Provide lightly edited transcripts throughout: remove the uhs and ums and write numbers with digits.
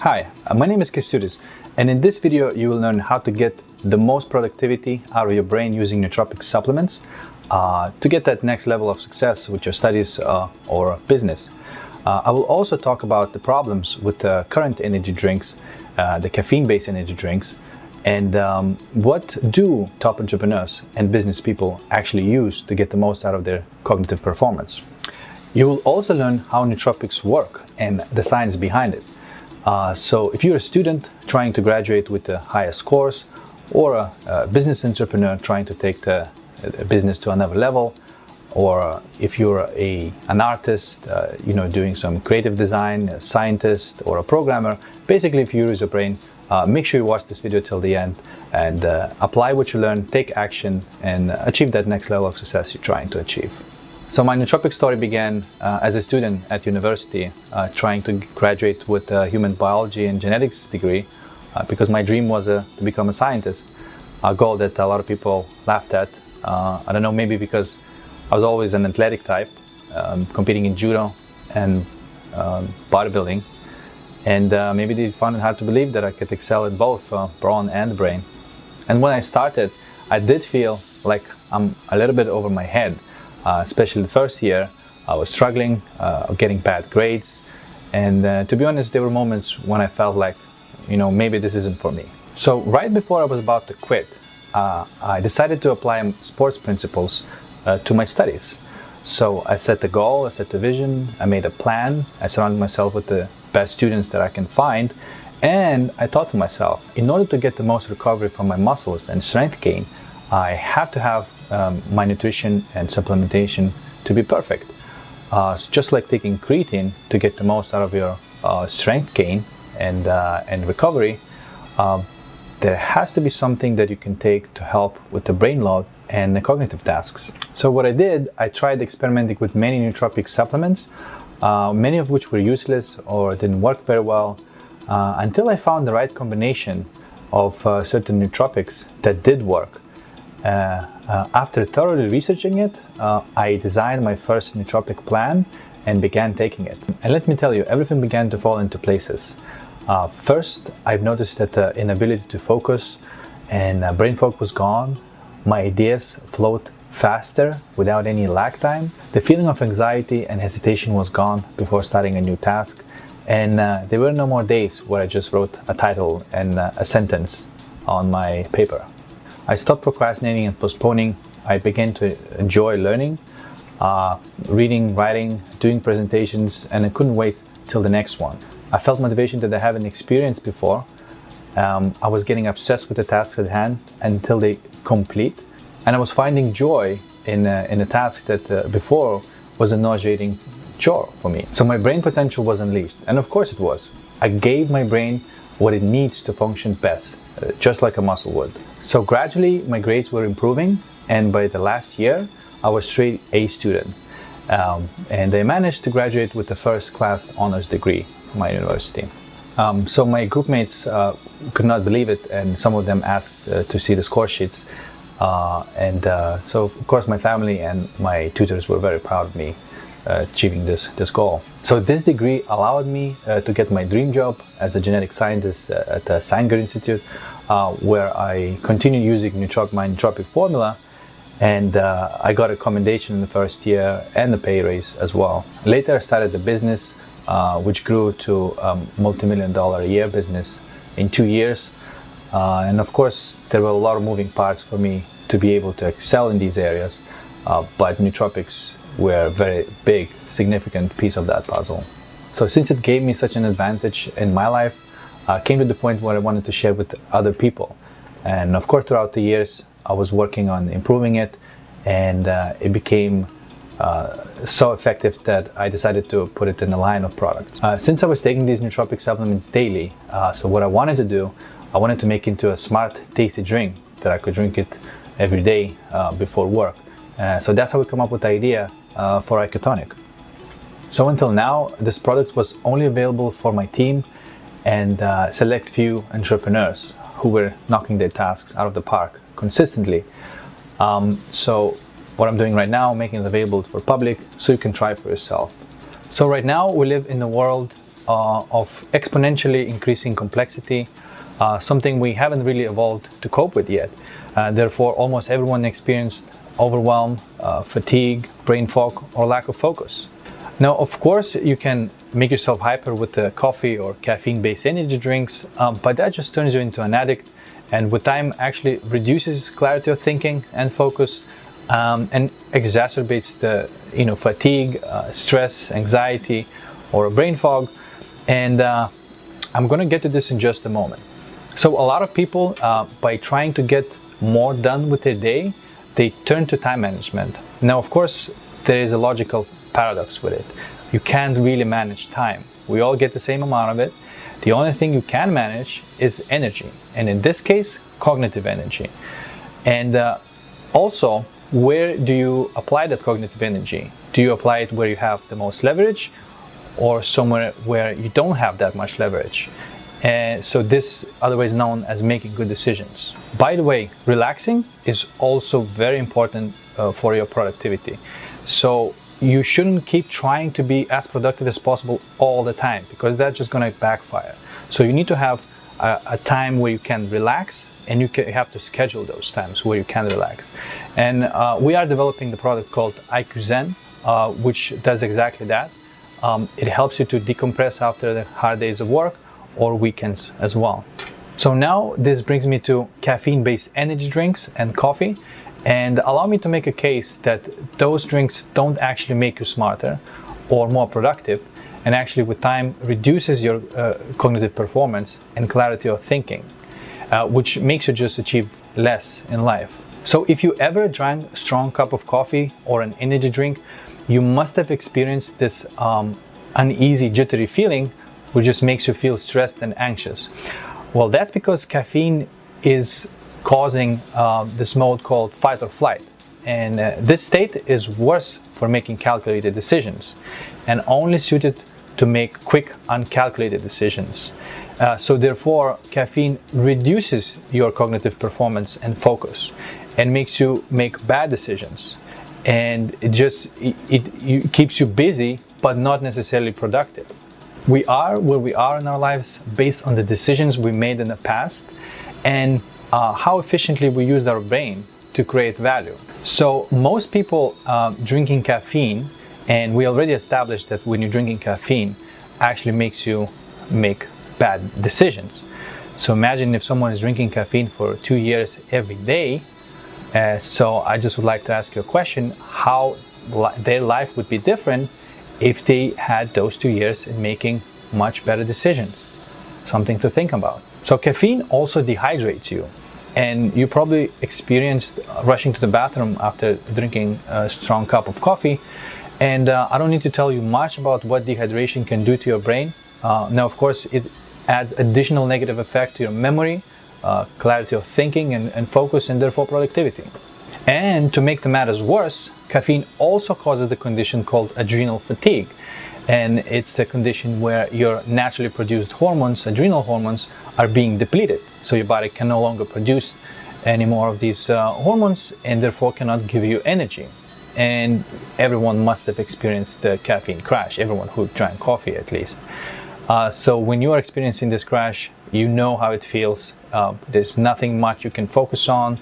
Hi, my name is Kęstutis, and in this video you will learn how to get the most productivity out of your brain using nootropic supplements to get that next level of success with your studies or business. I will also talk about the problems with current energy drinks, the caffeine-based energy drinks, and what do top entrepreneurs and business people actually use to get the most out of their cognitive performance. You will also learn how nootropics work and the science behind it. So if you're a student trying to graduate with the highest scores, or a business entrepreneur trying to take the business to another level, or if you're an artist, doing some creative design, a scientist, or a programmer, basically if you use your brain, make sure you watch this video till the end and apply what you learn, take action, and achieve that next level of success you're trying to achieve. So my nootropic story began as a student at university, trying to graduate with a human biology and genetics degree because my dream was to become a scientist, a goal that a lot of people laughed at. I don't know, maybe because I was always an athletic type, competing in judo and bodybuilding, and maybe they found it hard to believe that I could excel in both brawn and brain. And when I started, I did feel like I'm a little bit over my head. Especially the first year, I was struggling, getting bad grades, and to be honest, there were moments when I felt like, maybe this isn't for me. So right before I was about to quit, I decided to apply sports principles to my studies. So I set the goal, I set the vision, I made a plan, I surrounded myself with the best students that I can find, and I thought to myself, in order to get the most recovery from my muscles and strength gain, I have to have my nutrition and supplementation to be perfect. So just like taking creatine to get the most out of your strength gain and recovery, there has to be something that you can take to help with the brain load and the cognitive tasks. So what I did, I tried experimenting with many nootropic supplements, many of which were useless or didn't work very well, until I found the right combination of certain nootropics that did work. After thoroughly researching it, I designed my first nootropic plan and began taking it. And let me tell you, everything began to fall into places. First, I've noticed that the inability to focus and brain fog was gone. My ideas flowed faster without any lag time. The feeling of anxiety and hesitation was gone before starting a new task. And there were no more days where I just wrote a title and a sentence on my paper. I stopped procrastinating and postponing. I began to enjoy learning, reading, writing, doing presentations, and I couldn't wait till the next one. I felt motivation that I haven't experienced before. I was getting obsessed with the tasks at hand until they complete, and I was finding joy in a task that before was a nauseating chore for me. So my brain potential was unleashed, and of course it was. I gave my brain what it needs to function best, just like a muscle would. So gradually my grades were improving, and by the last year I was straight A student, and I managed to graduate with the first class honors degree from my university. So my group mates could not believe it, and some of them asked to see the score sheets, so of course my family and my tutors were very proud of me achieving this goal. So this degree allowed me to get my dream job as a genetic scientist at the Sanger Institute, where I continued using my nootropic formula, and I got a commendation in the first year and the pay raise as well. Later I started the business, which grew to a multi-million-dollar a year business in 2 years, and of course there were a lot of moving parts for me to be able to excel in these areas, but nootropics were a very big, significant piece of that puzzle. So since it gave me such an advantage in my life, I came to the point where I wanted to share with other people. And of course, throughout the years, I was working on improving it, and it became so effective that I decided to put it in a line of products. Since I was taking these nootropic supplements daily, so what I wanted to do, I wanted to make it into a smart, tasty drink that I could drink it every day before work. So that's how we come up with the idea for iQtonic. So until now, this product was only available for my team and select few entrepreneurs who were knocking their tasks out of the park consistently. So what I'm doing right now, making it available for public so you can try for yourself. So right now we live in a world of exponentially increasing complexity, something we haven't really evolved to cope with yet. Therefore, almost everyone experienced overwhelm, fatigue, brain fog, or lack of focus. Now, of course, you can make yourself hyper with the coffee or caffeine-based energy drinks, but that just turns you into an addict, and with time actually reduces clarity of thinking and focus, and exacerbates the fatigue, stress, anxiety, or brain fog. And I'm going to get to this in just a moment. So a lot of people, by trying to get more done with their day, they turn to time management. Now, of course, there is a logical paradox with it. You can't really manage time. We all get the same amount of it. The only thing you can manage is energy, and in this case, cognitive energy. And also, where do you apply that cognitive energy? Do you apply it where you have the most leverage, or somewhere where you don't have that much leverage? And so this otherwise known as making good decisions. By the way, relaxing is also very important for your productivity. So you shouldn't keep trying to be as productive as possible all the time, because that's just going to backfire. So you need to have a time where you can relax, and you have to schedule those times where you can relax. And we are developing the product called iQzen, which does exactly that. It helps you to decompress after the hard days of work or weekends as well. So now this brings me to caffeine-based energy drinks and coffee, and allow me to make a case that those drinks don't actually make you smarter or more productive, and actually with time reduces your cognitive performance and clarity of thinking, which makes you just achieve less in life. So if you ever drank a strong cup of coffee or an energy drink, you must have experienced this uneasy, jittery feeling, which just makes you feel stressed and anxious. Well, that's because caffeine is causing this mode called fight or flight. And this state is worse for making calculated decisions and only suited to make quick, uncalculated decisions. So therefore, caffeine reduces your cognitive performance and focus and makes you make bad decisions. And it keeps you busy, but not necessarily productive. We are where we are in our lives based on the decisions we made in the past and how efficiently we used our brain to create value. So most people drinking caffeine, and we already established that when you're drinking caffeine, actually makes you make bad decisions. So imagine if someone is drinking caffeine for 2 years every day. So I just would like to ask you a question: how their life would be different if they had those 2 years in making much better decisions? Something to think about. So caffeine also dehydrates you, and you probably experienced rushing to the bathroom after drinking a strong cup of coffee. And I don't need to tell you much about what dehydration can do to your brain. Now, of course, it adds additional negative effect to your memory, clarity of thinking, and focus, and therefore productivity. And to make the matters worse, caffeine also causes the condition called adrenal fatigue. And it's a condition where your naturally produced hormones, adrenal hormones, are being depleted. So your body can no longer produce any more of these hormones, and therefore cannot give you energy. And everyone must have experienced the caffeine crash, everyone who drank coffee at least. So when you are experiencing this crash, you know how it feels. There's nothing much you can focus on.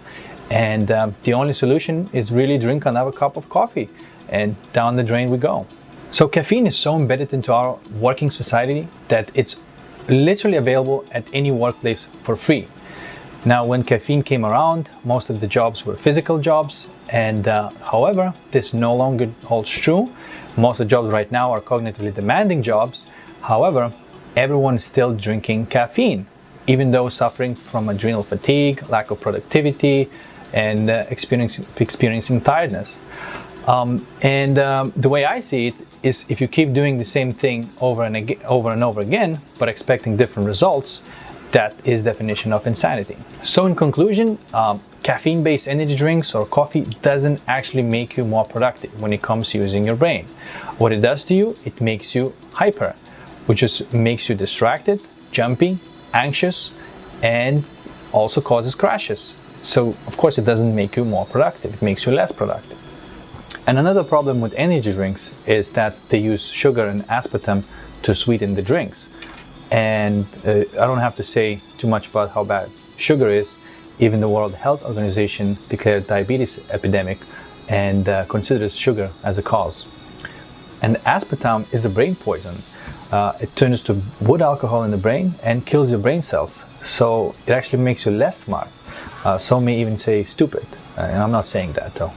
And the only solution is really drink another cup of coffee, and down the drain we go. So caffeine is so embedded into our working society that it's literally available at any workplace for free. Now, when caffeine came around, most of the jobs were physical jobs, and however, this no longer holds true. Most of the jobs right now are cognitively demanding jobs. However, everyone is still drinking caffeine, even though suffering from adrenal fatigue, lack of productivity, and experiencing tiredness. The way I see it is, if you keep doing the same thing over and over again, but expecting different results, that is the definition of insanity. So in conclusion, caffeine-based energy drinks or coffee doesn't actually make you more productive when it comes to using your brain. What it does to you, it makes you hyper, which just makes you distracted, jumpy, anxious, and also causes crashes. So of course it doesn't make you more productive, it makes you less productive. And another problem with energy drinks is that they use sugar and aspartame to sweeten the drinks. And I don't have to say too much about how bad sugar is. Even the World Health Organization declared diabetes epidemic and considers sugar as a cause. And aspartame is a brain poison. It turns to wood alcohol in the brain and kills your brain cells. So it actually makes you less smart. Some may even say stupid. And I'm not saying that though.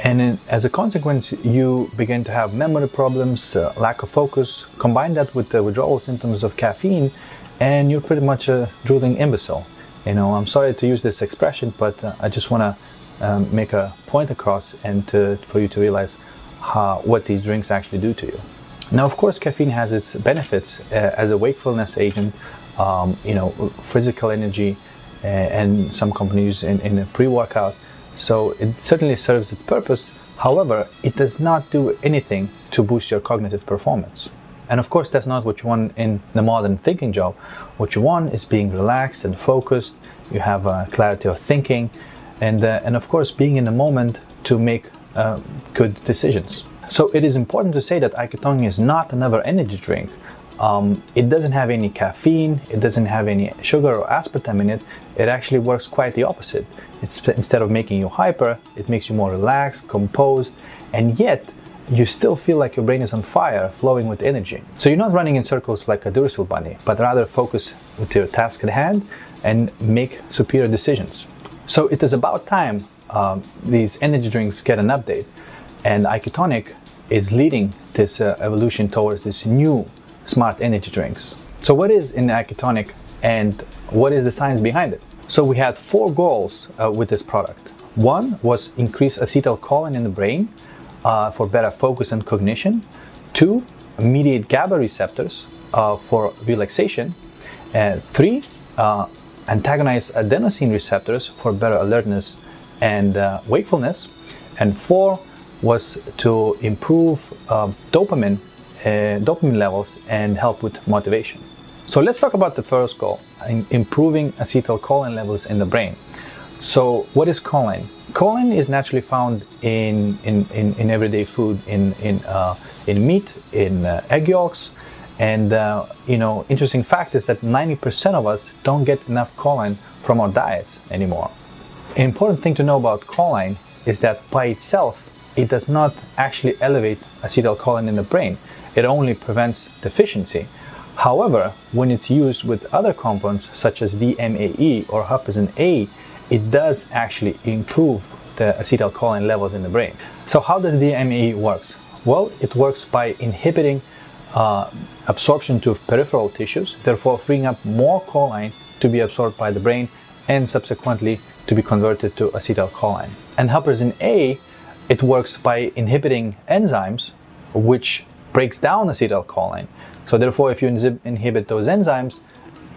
And as a consequence, you begin to have memory problems, lack of focus. Combine that with the withdrawal symptoms of caffeine, and you're pretty much a drooling imbecile. You know, I'm sorry to use this expression, but I just want to make a point across and for you to realize what these drinks actually do to you. Now, of course, caffeine has its benefits as a wakefulness agent, you know, physical energy, and some companies in a pre-workout. So it certainly serves its purpose. However, it does not do anything to boost your cognitive performance. And of course, that's not what you want in the modern thinking job. What you want is being relaxed and focused. You have clarity of thinking, and of course, being in the moment to make good decisions. So it is important to say that iQtonic is not another energy drink. It doesn't have any caffeine, it doesn't have any sugar or aspartame in it. It actually works quite the opposite. Instead of making you hyper, it makes you more relaxed, composed, and yet you still feel like your brain is on fire, flowing with energy. So you're not running in circles like a Duracell bunny, but rather focus with your task at hand and make superior decisions. So it is about time these energy drinks get an update, and iQtonic is leading this evolution towards this new smart energy drinks. So what is in iQtonic and what is the science behind it? So we had 4 goals with this product. One was increase acetylcholine in the brain for better focus and cognition. 2, mediate GABA receptors for relaxation. 3, antagonize adenosine receptors for better alertness and wakefulness. And 4 was to improve dopamine levels and help with motivation. So let's talk about the first goal, improving acetylcholine levels in the brain. So what is choline? Choline is naturally found in everyday food, in meat, in egg yolks, and you know, interesting fact is that 90% of us don't get enough choline from our diets anymore. An important thing to know about choline is that by itself, it does not actually elevate acetylcholine in the brain. It only prevents deficiency. However, when it's used with other compounds such as DMAE or huperzine A, it does actually improve the acetylcholine levels in the brain. So how does DMAE works? Well, it works by inhibiting absorption to peripheral tissues, therefore freeing up more choline to be absorbed by the brain and subsequently to be converted to acetylcholine. And huperzine A, it works by inhibiting enzymes which breaks down acetylcholine. So therefore, if you inhibit those enzymes,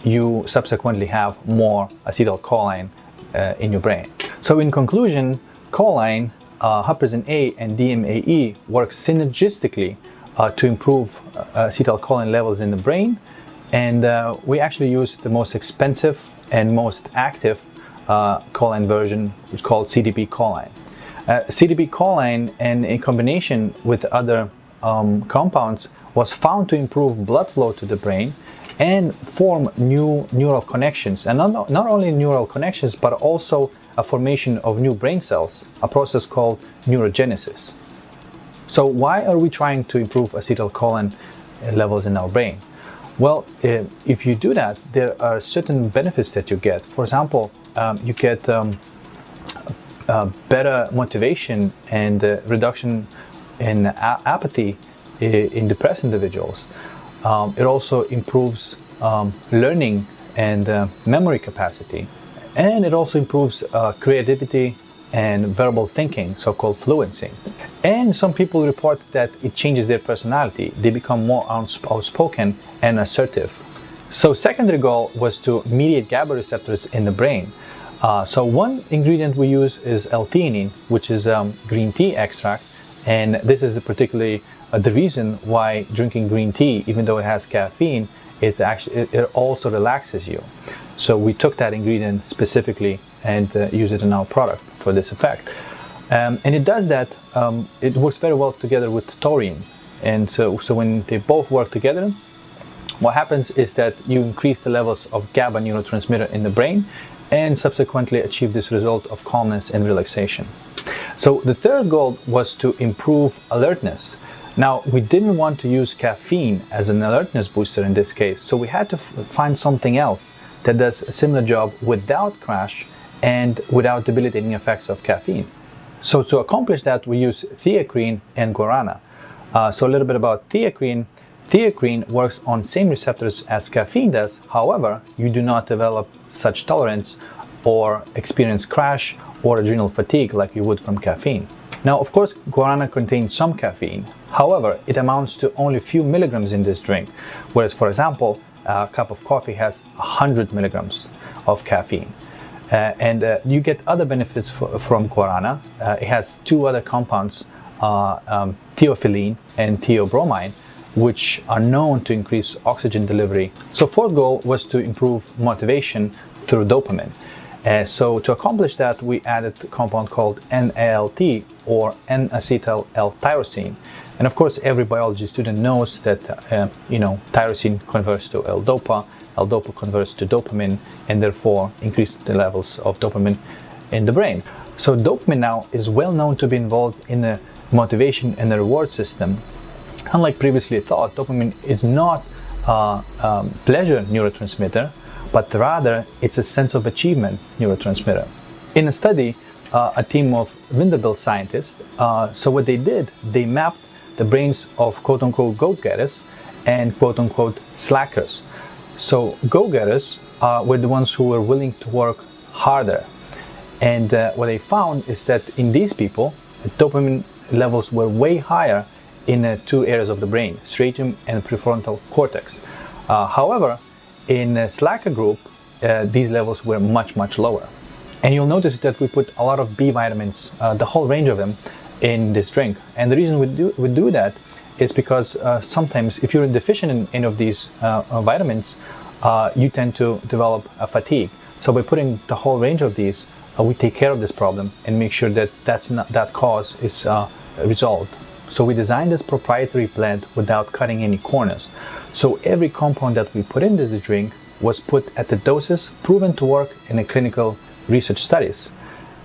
you subsequently have more acetylcholine in your brain. So in conclusion, choline, huperzine A and DMAE work synergistically to improve acetylcholine levels in the brain, and we actually use the most expensive and most active choline version, which is called CDB choline. CDB choline, and in combination with other compounds, was found to improve blood flow to the brain and form new neural connections, and not only neural connections but also a formation of new brain cells, a process called neurogenesis. So why are we trying to improve acetylcholine levels in our brain? Well, if you do that, there are certain benefits that you get. For example, you get better motivation and reduction in apathy in depressed individuals. It also improves learning and memory capacity, and it also improves creativity and verbal thinking, so-called fluency. And some people report that it changes their personality. They become more outspoken and assertive. So secondary goal was to mediate GABA receptors in the brain. So one ingredient we use is L-theanine, which is green tea extract, and this is particularly the reason why drinking green tea, even though it has caffeine, it also relaxes you. So we took that ingredient specifically and use it in our product for this effect. And it does that, it works very well together with taurine. And so when they both work together, What happens is that you increase the levels of GABA neurotransmitter in the brain and subsequently achieve this result of calmness and relaxation. So the third goal was to improve alertness. Now, we didn't want to use caffeine as an alertness booster in this case, so we had to find something else that does a similar job without crash and without debilitating effects of caffeine. So to accomplish that, we use theacrine and guarana. So a little bit about theacrine. Theacrine works on same receptors as caffeine does. However, you do not develop such tolerance or experience crash or adrenal fatigue like you would from caffeine. Now, of course, guarana contains some caffeine. However, it amounts to only a few milligrams in this drink, whereas, for example, a cup of coffee has 100 milligrams of caffeine. You get other benefits from guarana. It has two other compounds, theophylline and theobromine, which are known to increase oxygen delivery. So fourth goal was to improve motivation through dopamine. So to accomplish that, we added a compound called NALT, or N-acetyl L-tyrosine. And of course, every biology student knows that tyrosine converts to L-dopa, L-dopa converts to dopamine, and therefore increases the levels of dopamine in the brain. So dopamine now is well known to be involved in the motivation and the reward system. Unlike previously thought, dopamine is not a pleasure neurotransmitter, but rather it's a sense of achievement neurotransmitter. In a study, a team of Vanderbilt scientists, so what they did, they mapped the brains of quote-unquote go-getters and quote-unquote slackers. So go-getters were the ones who were willing to work harder. And what they found is that in these people, the dopamine levels were way higher in two areas of the brain, striatum and prefrontal cortex. However, in the slacker group, these levels were much lower. And you'll notice that we put a lot of B vitamins, the whole range of them, in this drink. And the reason we do that is because sometimes if you're deficient in any of these vitamins, you tend to develop a fatigue. So by putting the whole range of these, we take care of this problem and make sure that that cause is resolved. So we designed this proprietary blend without cutting any corners. So every compound that we put into the drink was put at the doses proven to work in the clinical research studies.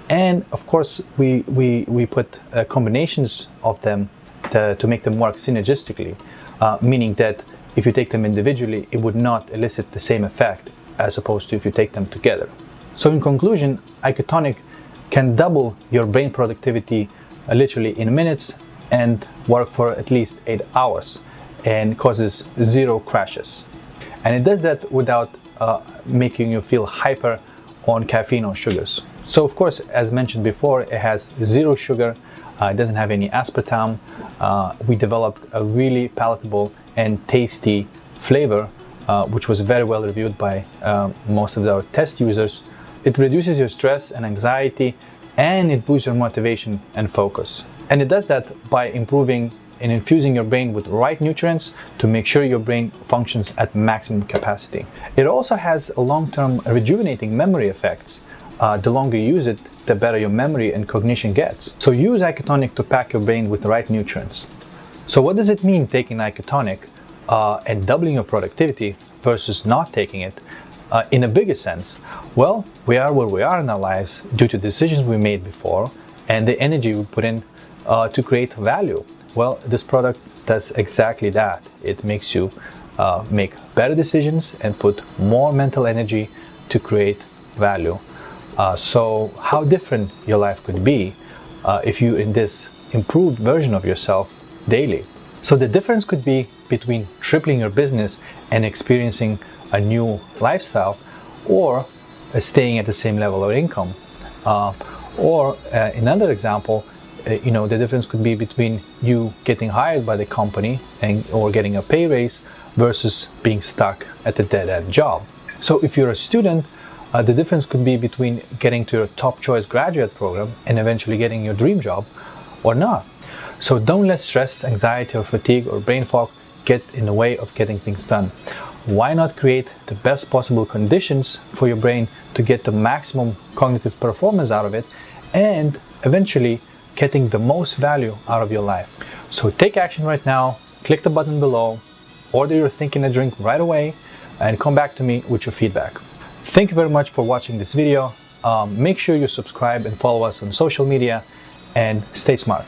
And of course, we put combinations of them to make them work synergistically, meaning that if you take them individually, it would not elicit the same effect as opposed to if you take them together. So in conclusion, iQtonic can double your brain productivity literally in minutes and work for at least 8 hours and causes 0 crashes. And it does that without making you feel hyper on caffeine or sugars. So of course, as mentioned before, it has 0 sugar, it doesn't have any aspartame. We developed a really palatable and tasty flavor, which was very well reviewed by most of our test users. It reduces your stress and anxiety, and it boosts your motivation and focus. And it does that by improving and infusing your brain with right nutrients to make sure your brain functions at maximum capacity. It also has long-term rejuvenating memory effects. The longer you use it, the better your memory and cognition gets. So use iQtonic to pack your brain with the right nutrients. So what does it mean taking iQtonic and doubling your productivity versus not taking it? In a bigger sense, well, we are where we are in our lives due to decisions we made before and the energy we put in to create value. Well, this product does exactly that. It makes you make better decisions and put more mental energy to create value. So how different your life could be if you in this improved version of yourself daily. So the difference could be between tripling your business and experiencing a new lifestyle, or staying at the same level of income. Or another example, the difference could be between you getting hired by the company or getting a pay raise versus being stuck at a dead-end job. So if you're a student, the difference could be between getting to your top choice graduate program and eventually getting your dream job or not. So don't let stress, anxiety, or fatigue or brain fog get in the way of getting things done. Why not create the best possible conditions for your brain to get the maximum cognitive performance out of it and eventually getting the most value out of your life? So take action right now, click the button below, order your Thinking a Drink right away and come back to me with your feedback. Thank you very much for watching this video. Make sure you subscribe and follow us on social media, and stay smart.